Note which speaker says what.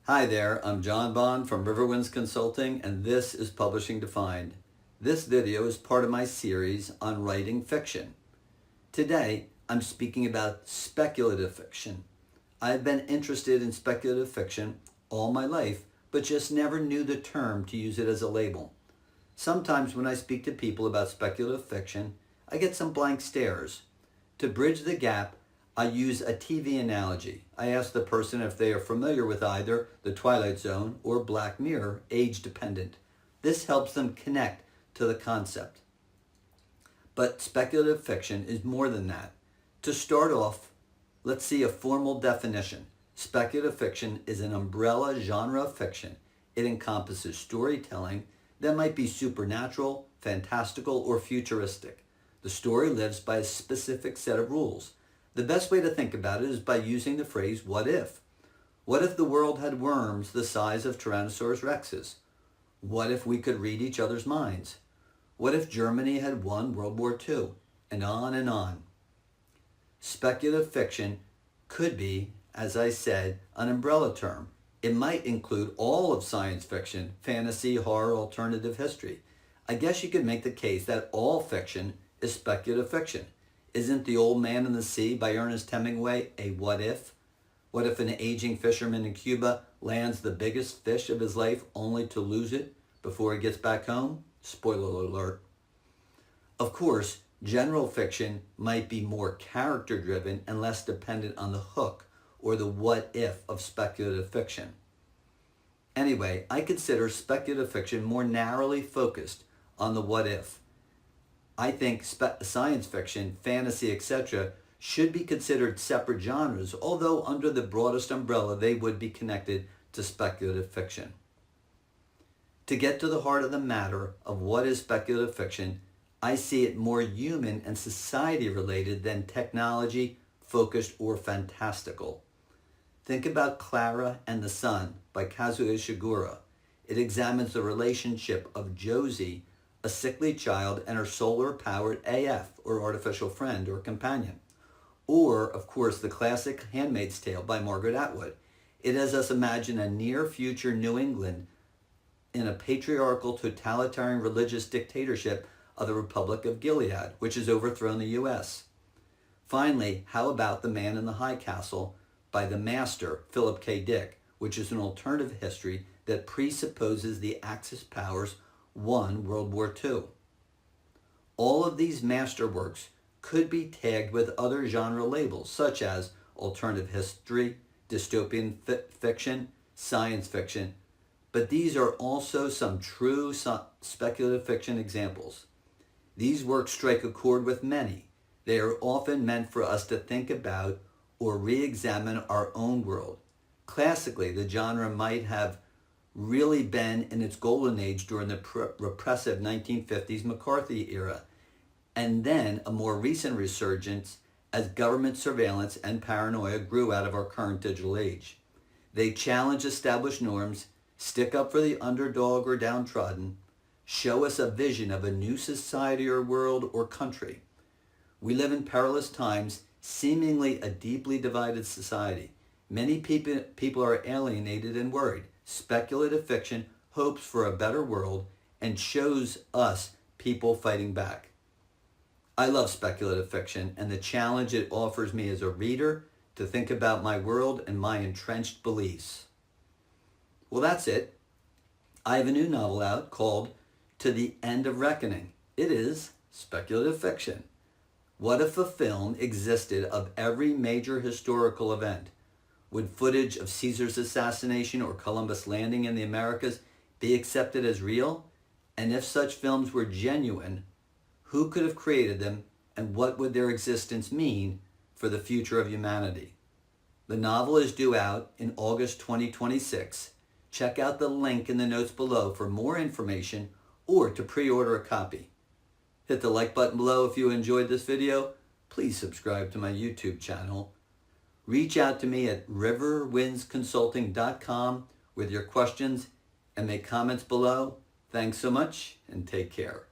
Speaker 1: Hi there, I'm John Bond from Riverwinds Consulting, and this is Publishing Defined. This video is part of my series on writing fiction. Today, I'm speaking about speculative fiction. I've been interested in speculative fiction all my life, but just never knew the term to use it as a label. Sometimes when I speak to people about speculative fiction, I get some blank stares. To bridge the gap, I use a TV analogy. I ask the person if they are familiar with either the Twilight Zone or Black Mirror, age dependent. This helps them connect to the concept. But speculative fiction is more than that. To start off, let's see a formal definition. Speculative fiction is an umbrella genre of fiction. It encompasses storytelling that might be supernatural, fantastical, or futuristic. The story lives by a specific set of rules. The best way to think about it is by using the phrase, what if? What if the world had worms the size of Tyrannosaurus rexes? What if we could read each other's minds? What if Germany had won World War II? And on and on. Speculative fiction could be, as I said, an umbrella term. It might include all of science fiction, fantasy, horror, alternative history. I guess you could make the case that all fiction is speculative fiction. Isn't The Old Man and the Sea by Ernest Hemingway a what if? What if an aging fisherman in Cuba lands the biggest fish of his life only to lose it before he gets back home? Spoiler alert. Of course, general fiction might be more character-driven and less dependent on the hook or the what if of speculative fiction. Anyway, I consider speculative fiction more narrowly focused on the what if. I think science fiction, fantasy, etc. should be considered separate genres, although under the broadest umbrella they would be connected to speculative fiction. To get to the heart of the matter of what is speculative fiction, I see it more human and society related than technology focused or fantastical. Think about Clara and the Sun by Kazuo Ishiguro. It examines the relationship of Josie, a sickly child, and her solar-powered AF, or artificial friend or companion. Or, of course, the classic Handmaid's Tale by Margaret Atwood. It has us imagine a near-future New England in a patriarchal, totalitarian religious dictatorship of the Republic of Gilead, which has overthrown the U.S. Finally, how about The Man in the High Castle by the master, Philip K. Dick, which is an alternative history that presupposes the Axis powers won World War II. All of these masterworks could be tagged with other genre labels such as alternative history, dystopian fiction, science fiction, but these are also some true speculative fiction examples. These works strike a chord with many. They are often meant for us to think about or re-examine our own world. Classically, the genre might have really been in its golden age during the repressive 1950s McCarthy era, and then a more recent resurgence as government surveillance and paranoia grew out of our current digital age. They challenge established norms, stick up for the underdog or downtrodden, show us a vision of a new society or world or country. We live in perilous times, seemingly a deeply divided society. Many people are alienated and worried. Speculative fiction hopes for a better world and shows us people fighting back. I love speculative fiction and the challenge it offers me as a reader to think about my world and my entrenched beliefs. Well, that's it. I have a new novel out called To the End of Reckoning. It is speculative fiction. What if a film existed of every major historical event? Would footage of Caesar's assassination or Columbus landing in the Americas be accepted as real? And if such films were genuine, who could have created them and what would their existence mean for the future of humanity? The novel is due out in August 2026. Check out the link in the notes below for more information or to pre-order a copy. Hit the like button below if you enjoyed this video. Please subscribe to my YouTube channel. Reach out to me at riverwindsconsulting.com with your questions and make comments below. Thanks so much and take care.